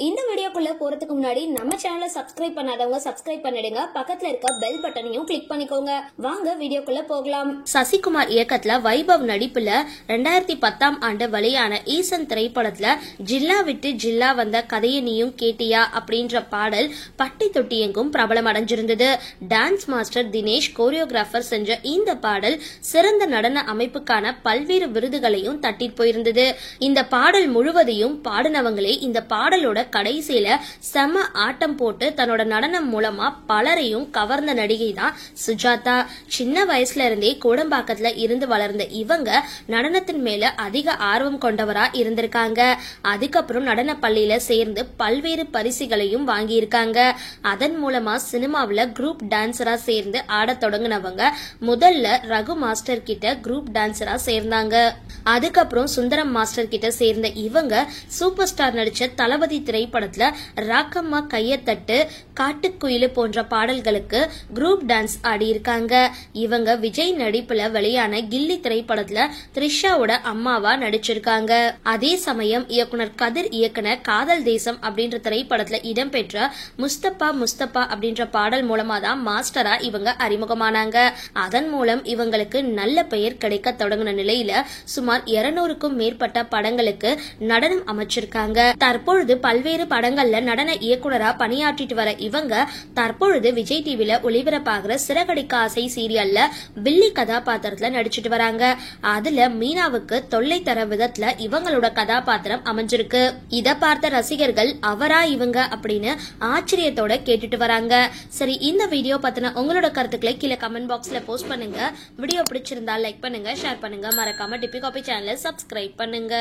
இந்த வீடியோக்குள்ள போறதுக்கு முன்னாடி நம்ம சேனலை சப்ஸ்கிரைப் பண்ணாதவங்க சப்ஸ்கிரைப் பண்ணிடுங்க. பக்கத்துல இருக்க பெல் பட்டனையும் கிளிக் பண்ணிக்கோங்க. வாங்க வீடியோக்குள்ள போகலாம். சசிகுமார் இயக்கத்துல வைபவ் நடிப்புல 2010ஆம் ஆண்டு வெளியான ஈசன் திரைப்படத்துல ஜில்லா விட்டு ஜில்லா வந்த கதையை நீயும் கேட்டியா அப்படின்ற பாடல் பட்டி தொட்டி எங்கும் பிரபலம் அடைஞ்சிருந்தது. டான்ஸ் மாஸ்டர் தினேஷ் கோரியோகிராஃபர் செஞ்ச இந்த பாடல் சிறந்த நடன அமைப்புக்கான பல்வேறு விருதுகளையும் தட்டிட்டு போயிருந்தது. இந்த பாடல் முழுவதையும் பாடினவங்களே இந்த பாடலோட கடைசியில செம ஆட்டம் போட்டு தன்னோட நடனம் மூலமா பலரையும் கவர்ந்த நடிகை தான் சுஜாதா. சின்ன வயசுல இருந்தே கோடம்பாக்கத்துல இருந்து வளர்ந்த இவங்க நடனத்தின் மேல அதிக ஆர்வம் கொண்டவரா இருந்திருக்காங்க. அதுக்கப்புறம் நடன பள்ளியில சேர்ந்து பல்வேறு பரிசுகளையும் வாங்கியிருக்காங்க. அதன் மூலமா சினிமாவில குரூப் டான்சரா சேர்ந்து ஆட தொடங்கினவங்க முதல்ல ரகு மாஸ்டர் கிட்ட குரூப் டான்சரா சேர்ந்தாங்க. அதுக்கப்புறம் சுந்தரம் மாஸ்டர் கிட்ட சேர்ந்த இவங்க சூப்பர் ஸ்டார் நடிச்ச தளபதி திரைப்படத்துல ராக்கம்மா கையத்தட்டு, காட்டுக்குயிலு போன்ற பாடல்களுக்கு குரூப் டான்ஸ் ஆடி இருக்காங்க. இவங்க விஜய் நடிப்புல வெளியான கில்லி திரைப்படத்துல த்ரிஷாவோட அம்மாவா நடிச்சிருக்காங்க. அதே சமயம் இயக்குனர் கதிர் இயக்குன காதல் தேசம் அப்படின்ற திரைப்படத்துல இடம்பெற்ற முஸ்தபா முஸ்தபா அப்படின்ற பாடல் மூலமா தான் மாஸ்டரா இவங்க அறிமுகமானாங்க. அதன் மூலம் இவங்களுக்கு நல்ல பெயர் கிடைக்க தொடங்கின நிலையில சுமார் 200க்கும் மேற்பட்ட படங்களுக்கு நடனம் அமைச்சிருக்காங்க. தற்பொழுது பல்வேறு படங்கள்ல நடன இயக்குனரா பணியாற்றிட்டு வர இவங்க தற்பொழுது விஜய் டிவில ஒளிபரப்பாகிற சிறகடிக்க ஆசை சீரியல்ல வில்லி கதாபாத்திரத்துல நடிச்சிட்டு வராங்க. அதுல மீனாவுக்கு தொல்லை தர விதத்துல இவங்களோட கதாபாத்திரம் அமைஞ்சிருக்கு. இத பார்த்த ரசிகர்கள் அவரா இவங்க அப்படின்னு ஆச்சரியத்தோட கேட்டுட்டு வராங்க. சரி, இந்த வீடியோ பத்தின உங்களோட கருத்துக்களை கீழே கமெண்ட் பாக்ஸ்ல போஸ்ட் பண்ணுங்க. வீடியோ பிடிச்சிருந்தா லைக் பண்ணுங்க, ஷேர் பண்ணுங்க, மறக்காம டிபி காபி சேனலை சப்ஸ்கிரைப் பண்ணுங்க.